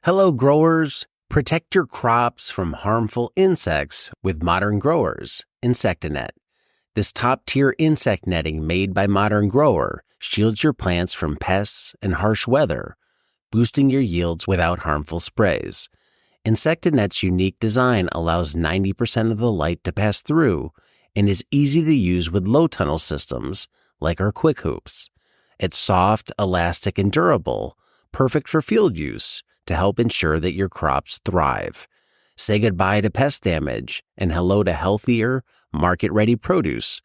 Hello, growers. Protect your crops from harmful insects with Modern Growers Insectanet. This top-tier insect netting made by Modern Grower shields your plants from pests and harsh weather, boosting your yields without harmful sprays. Insectanet's unique design allows 90% of the light to pass through and is easy to use with low tunnel systems like our Quick Hoops. It's soft, elastic, and durable, perfect for field use to help ensure that your crops thrive. Say goodbye to pest damage and hello to healthier, market-ready produce.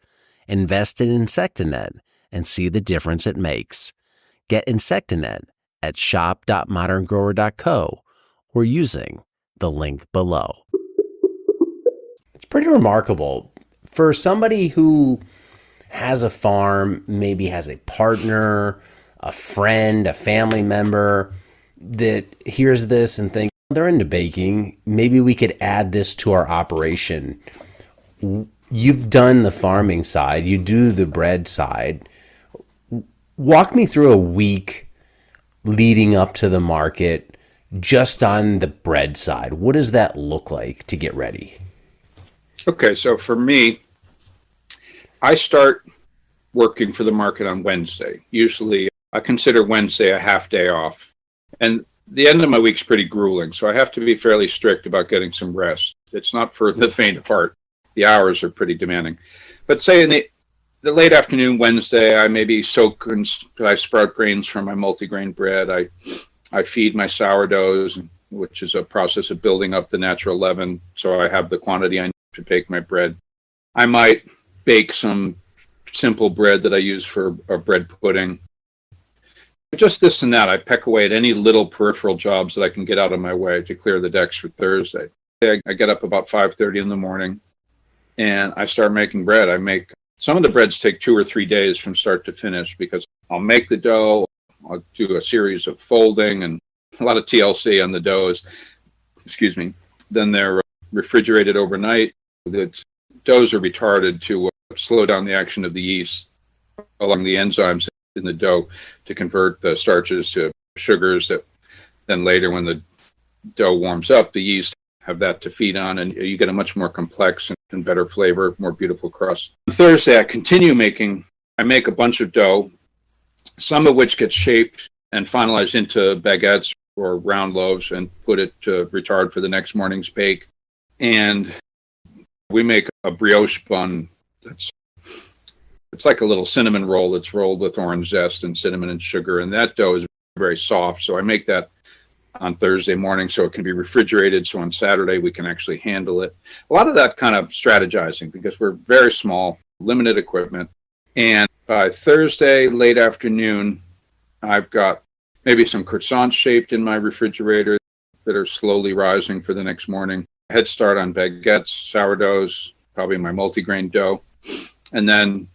Invest in Insectanet and see the difference it makes. Get Insectanet at shop.moderngrower.co or using the link below. It's pretty remarkable. For somebody who has a farm, maybe has a partner, a friend, a family member that hears this and thinks they're into baking, maybe we could add this to our operation. You've done the farming side, you do the bread side. Walk me through a week leading up to the market just on the bread side. What does that look like to get ready? Okay, so for me, I start working for the market on Wednesday. Usually I consider Wednesday a half day off. And the end of my week's pretty grueling, so I have to be fairly strict about getting some rest. It's not for the faint of heart. The hours are pretty demanding. But say in the late afternoon Wednesday, I maybe I sprout grains from my multigrain bread. I feed my sourdoughs, which is a process of building up the natural leaven, so I have the quantity I need to bake my bread. I might bake some simple bread that I use for a bread pudding. Just this and that. I peck away at any little peripheral jobs that I can get out of my way to clear the decks for Thursday. I get up about 5:30 in the morning and I start making bread. Some of the breads take 2 or 3 days from start to finish because I'll make the dough, I'll do a series of folding and a lot of TLC on the doughs. Then they're refrigerated overnight. The doughs are retarded to slow down the action of the yeast along the enzymes in the dough to convert the starches to sugars that then later when the dough warms up, the yeast have that to feed on and you get a much more complex and better flavor, more beautiful crust. On Thursday, I make a bunch of dough, some of which gets shaped and finalized into baguettes or round loaves and put it to retard for the next morning's bake. And we make a brioche bun it's like a little cinnamon roll that's rolled with orange zest and cinnamon and sugar, and that dough is very soft. So I make that on Thursday morning so it can be refrigerated, so on Saturday we can actually handle it. A lot of that kind of strategizing because we're very small, limited equipment. And by Thursday, late afternoon, I've got maybe some croissants shaped in my refrigerator that are slowly rising for the next morning. Head start on baguettes, sourdoughs, probably my multigrain dough. And then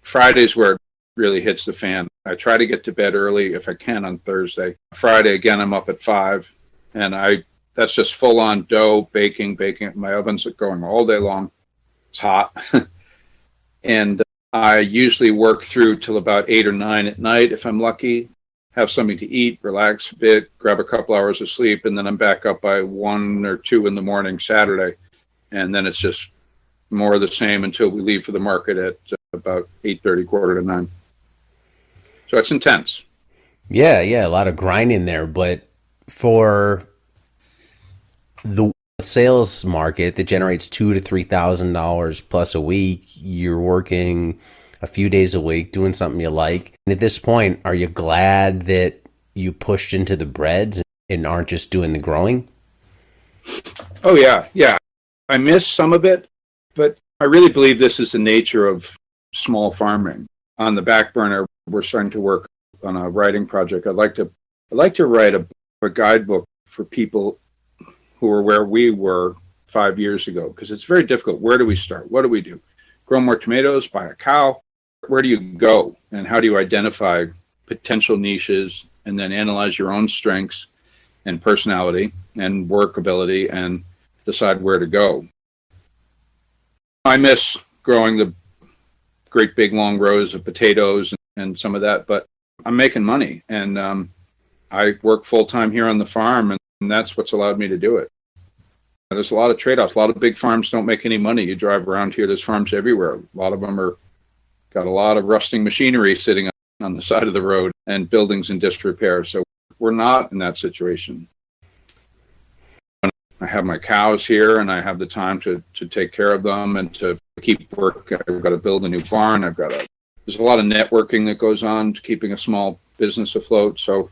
Friday's where it really hits the fan. I try to get to bed early if I can on Thursday. Friday, again, I'm up at 5, and that's just full-on dough, baking. My oven's going all day long. It's hot. And I usually work through till about 8 or 9 at night if I'm lucky, have something to eat, relax a bit, grab a couple hours of sleep, and then I'm back up by 1 or 2 in the morning Saturday. And then it's just more of the same until we leave for the market at about 8:30, quarter to 9. So it's intense. Yeah, a lot of grinding there. But for the sales market that generates $2,000 to $3,000 plus a week, you're working a few days a week doing something you like. And at this point, are you glad that you pushed into the breads and aren't just doing the growing? Oh, yeah. I miss some of it, but I really believe this is the nature of small farming. On the back burner, we're starting to work on a writing project. I'd like to write a guidebook for people who are where we were 5 years ago, because it's very difficult. Where do we start? What do we do? Grow more tomatoes, buy a cow? Where do you go? And how do you identify potential niches and then analyze your own strengths and personality and workability and decide where to go? I miss growing the great big long rows of potatoes and some of that, but I'm making money and I work full time here on the farm, and And that's what's allowed me to do it. There's a lot of trade-offs. A lot of big farms don't make any money. You drive around here, there's farms everywhere. A lot of them got a lot of rusting machinery sitting on the side of the road and buildings in disrepair. So we're not in that situation. I have my cows here and I have the time to take care of them and to keep work. I've got to build a new barn. There's a lot of networking that goes on to keeping a small business afloat. So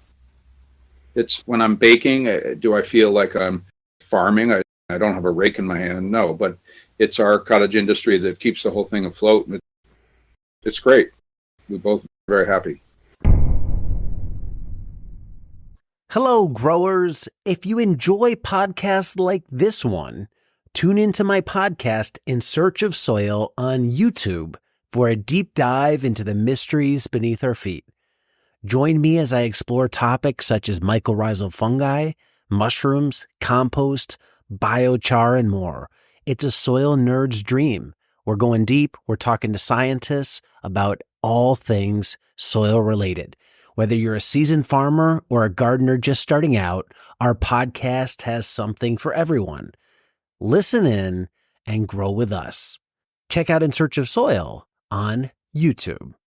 it's when I'm baking, do I feel like I'm farming? I don't have a rake in my hand, no, but it's our cottage industry that keeps the whole thing afloat. And it's great. We both are very happy. Hello, growers. If you enjoy podcasts like this one, tune into my podcast In Search of Soil on YouTube for a deep dive into the mysteries beneath our feet. Join me as I explore topics such as mycorrhizal fungi, mushrooms, compost, biochar, and more. It's a soil nerd's dream. We're going deep. We're talking to scientists about all things soil related. Whether you're a seasoned farmer or a gardener just starting out, our podcast has something for everyone. Listen in and grow with us. Check out In Search of Soil on YouTube.